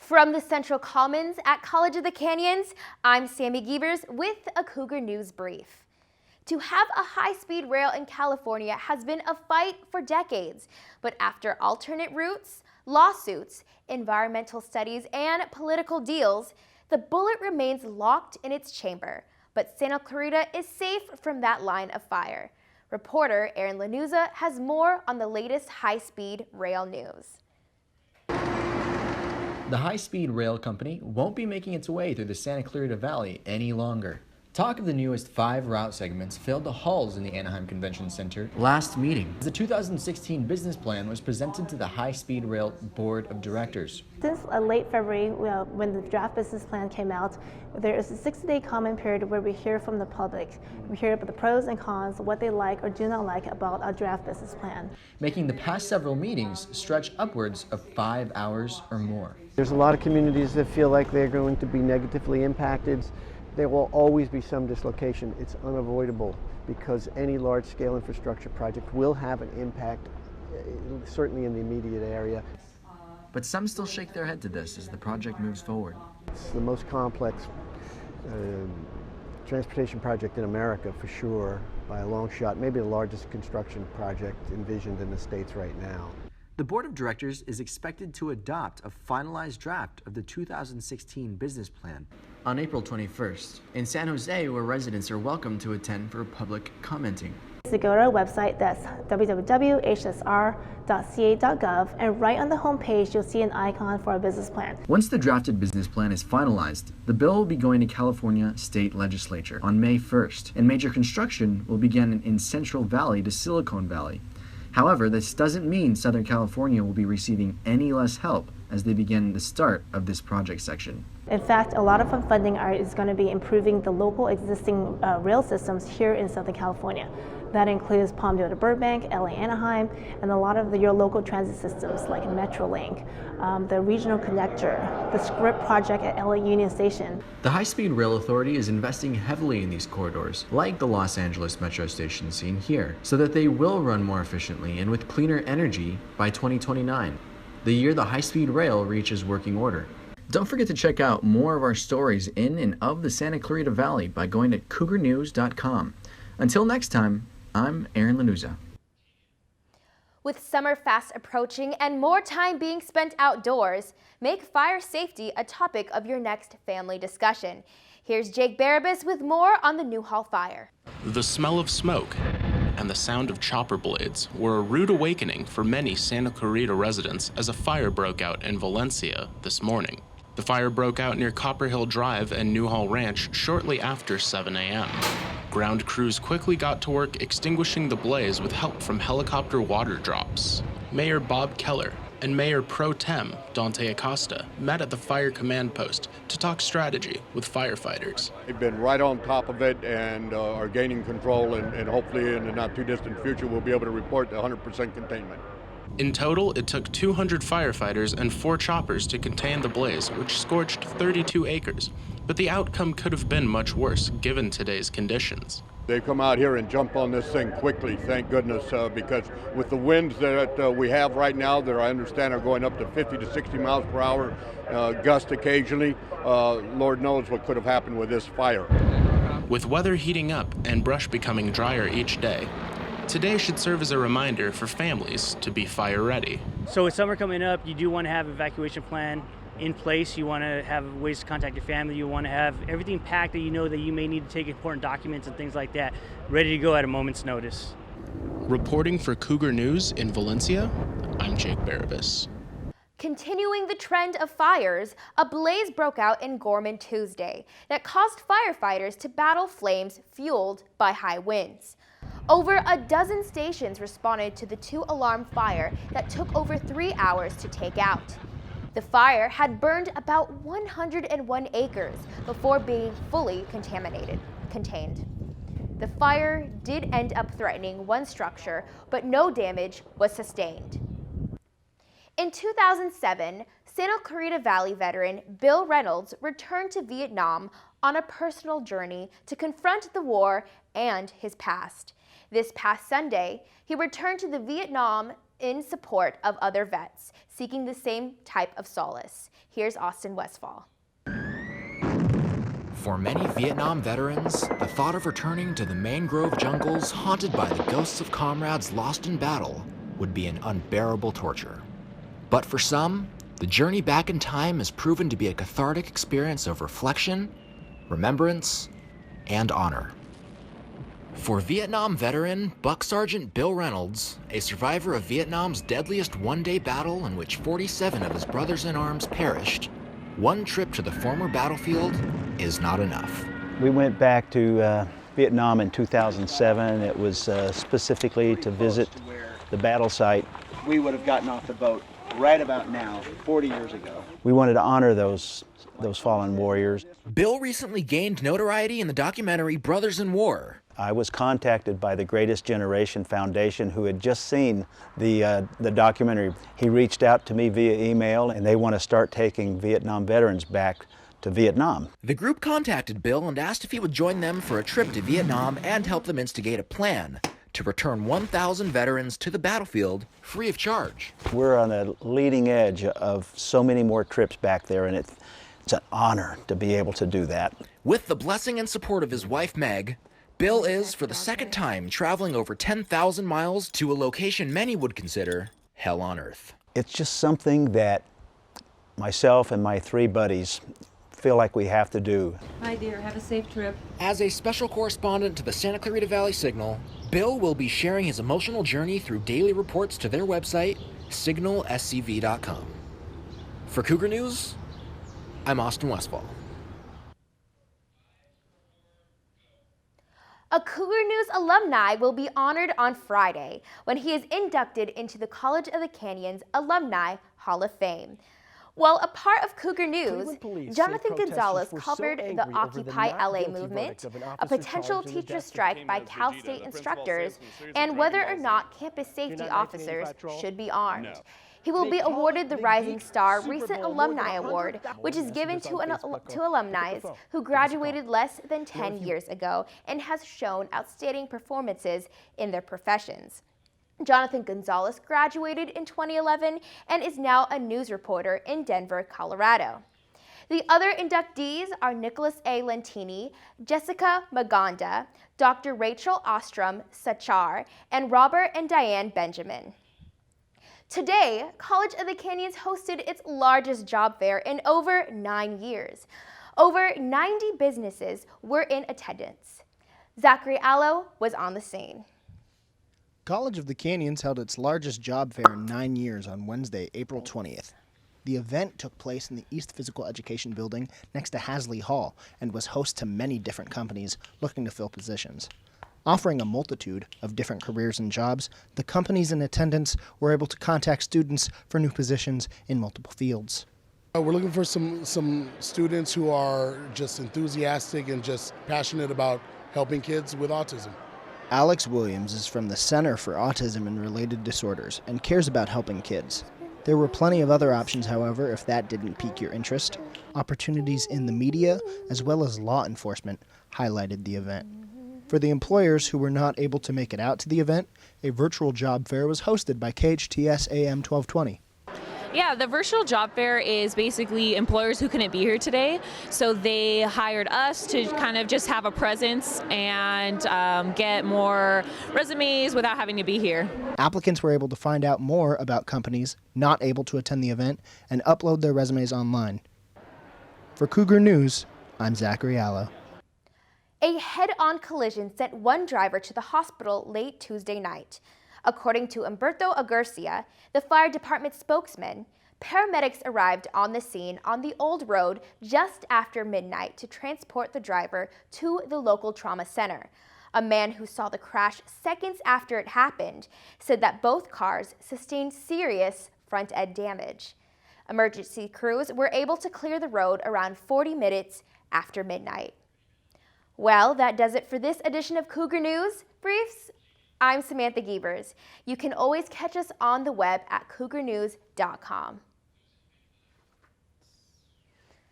From the Central Commons at College of the Canyons, I'm Sammy Gievers with a Cougar News Brief. To have a high-speed rail in California has been a fight for decades, but after alternate routes, lawsuits, environmental studies, and political deals, the bullet remains locked in its chamber. But Santa Clarita is safe from that line of fire. Reporter Aaron Lanuza has more on the latest high-speed rail news. The high-speed rail company won't be making its way through the Santa Clarita Valley any longer. Talk of the newest 5 route segments filled the halls in the Anaheim Convention Center last meeting. The 2016 business plan was presented to the High-Speed Rail Board of Directors. Since late February, when the draft business plan came out, there is a 60-day comment period where we hear from the public. We hear about the pros and cons, what they like or do not like about our draft business plan. Making the past several meetings stretch upwards of 5 hours or more. There's a lot of communities that feel like they're going to be negatively impacted. There will always be some dislocation. It's unavoidable because any large-scale infrastructure project will have an impact, certainly in the immediate area. But some still shake their head to this as the project moves forward. It's the most complex transportation project in America, for sure, by a long shot. Maybe the largest construction project envisioned in the States right now. The Board of Directors is expected to adopt a finalized draft of the 2016 business plan on April 21st in San Jose, where residents are welcome to attend for public commenting. So go to our website, that's www.hsr.ca.gov, and right on the homepage you'll see an icon for our business plan. Once the drafted business plan is finalized, the bill will be going to California State Legislature on May 1st, and major construction will begin in Central Valley to Silicon Valley. However, this doesn't mean Southern California will be receiving any less help as they begin the start of this project section. In fact, a lot of funding is going to be improving the local existing rail systems here in Southern California. That includes Palmdale to Burbank, LA Anaheim, and a lot of your local transit systems like Metrolink, the Regional Connector, the Script project at LA Union Station. The High-Speed Rail Authority is investing heavily in these corridors, like the Los Angeles Metro station seen here, so that they will run more efficiently and with cleaner energy by 2029, the year the high-speed rail reaches working order. Don't forget to check out more of our stories in and of the Santa Clarita Valley by going to cougarnews.com. Until next time, I'm Aaron Lanuza. With summer fast approaching and more time being spent outdoors, make fire safety a topic of your next family discussion. Here's Jake Barabas with more on the Newhall fire. The smell of smoke and the sound of chopper blades were a rude awakening for many Santa Clarita residents as a fire broke out in Valencia this morning. The fire broke out near Copper Hill Drive and Newhall Ranch shortly after 7 a.m. Ground crews quickly got to work extinguishing the blaze with help from helicopter water drops. Mayor Bob Keller and Mayor Pro Tem Dante Acosta met at the fire command post to talk strategy with firefighters. They've been right on top of it and are gaining control, and hopefully in the not too distant future we'll be able to report 100% containment. In total, it took 200 firefighters and 4 choppers to contain the blaze, which scorched 32 acres. But the outcome could have been much worse, given today's conditions. They come out here and jump on this thing quickly, thank goodness, because with the winds that we have right now, that I understand are going up to 50 to 60 miles per hour, gust occasionally, Lord knows what could have happened with this fire. With weather heating up and brush becoming drier each day, today should serve as a reminder for families to be fire ready. So with summer coming up, you do want to have an evacuation plan in place. You want to have ways to contact your family. You want to have everything packed that you know that you may need to take important documents and things like that, ready to go at a moment's notice. Reporting for Cougar News in Valencia, I'm Jake Barabas. Continuing the trend of fires, a blaze broke out in Gorman Tuesday that caused firefighters to battle flames fueled by high winds. Over a dozen stations responded to the 2-alarm fire that took over 3 hours to take out. The fire had burned about 101 acres before being fully contained. The fire did end up threatening one structure, but no damage was sustained. In 2007, Santa Clarita Valley veteran Bill Reynolds returned to Vietnam on a personal journey to confront the war and his past. This past Sunday, he returned to the Vietnam in support of other vets seeking the same type of solace. Here's Austin Westfall. For many Vietnam veterans, the thought of returning to the mangrove jungles haunted by the ghosts of comrades lost in battle would be an unbearable torture. But for some, the journey back in time has proven to be a cathartic experience of reflection, remembrance, and honor. For Vietnam veteran Buck Sergeant Bill Reynolds, a survivor of Vietnam's deadliest one-day battle in which 47 of his brothers in arms perished, one trip to the former battlefield is not enough. We went back to Vietnam in 2007. It was specifically to visit the battle site. We would have gotten off the boat right about now, 40 years ago. We wanted to honor those fallen warriors. Bill recently gained notoriety in the documentary Brothers in War. I was contacted by the Greatest Generation Foundation, who had just seen the documentary. He reached out to me via email, and they want to start taking Vietnam veterans back to Vietnam. The group contacted Bill and asked if he would join them for a trip to Vietnam and help them instigate a plan to return 1,000 veterans to the battlefield free of charge. We're on the leading edge of so many more trips back there, and it's an honor to be able to do that. With the blessing and support of his wife, Meg, Bill is, for the second time, traveling over 10,000 miles to a location many would consider hell on earth. It's just something that myself and my 3 buddies feel like we have to do. Hi dear, have a safe trip. As a special correspondent to the Santa Clarita Valley Signal, Bill will be sharing his emotional journey through daily reports to their website, signalscv.com. For Cougar News, I'm Austin Westfall. A Cougar News alumni will be honored on Friday when he is inducted into the College of the Canyons Alumni Hall of Fame. While a part of Cougar News, Jonathan Gonzalez covered the Occupy LA movement, a potential teacher strike by Cal State instructors, and whether or not campus safety officers should be armed. He will be awarded the Rising Star Recent Alumni Award, which is given to alumni who graduated less than 10 years ago and has shown outstanding performances in their professions. Jonathan Gonzalez graduated in 2011 and is now a news reporter in Denver, Colorado. The other inductees are Nicholas A. Lentini, Jessica Maganda, Dr. Rachel Ostrom Sachar, and Robert and Diane Benjamin. Today, College of the Canyons hosted its largest job fair in over 9 years. Over 90 businesses were in attendance. Zachary Allo was on the scene. College of the Canyons held its largest job fair in 9 years on Wednesday, April 20th. The event took place in the East Physical Education Building next to Hasley Hall and was host to many different companies looking to fill positions. Offering a multitude of different careers and jobs, the companies in attendance were able to contact students for new positions in multiple fields. We're looking for some students who are just enthusiastic and just passionate about helping kids with autism. Alex Williams is from the Center for Autism and Related Disorders and cares about helping kids. There were plenty of other options, however, if that didn't pique your interest. Opportunities in the media, as well as law enforcement, highlighted the event. For the employers who were not able to make it out to the event, a virtual job fair was hosted by KHTS AM 1220. Yeah, the virtual job fair is basically employers who couldn't be here today, so they hired us to kind of just have a presence and get more resumes without having to be here. Applicants were able to find out more about companies not able to attend the event and upload their resumes online. For Cougar News, I'm Zachary Allo. A head-on collision sent one driver to the hospital late Tuesday night. According to Humberto Agurcia, the fire department spokesman, paramedics arrived on the scene on the old road just after midnight to transport the driver to the local trauma center. A man who saw the crash seconds after it happened said that both cars sustained serious front-end damage. Emergency crews were able to clear the road around 40 minutes after midnight. Well, that does it for this edition of Cougar News Briefs. I'm Samantha Giebers. You can always catch us on the web at cougarnews.com.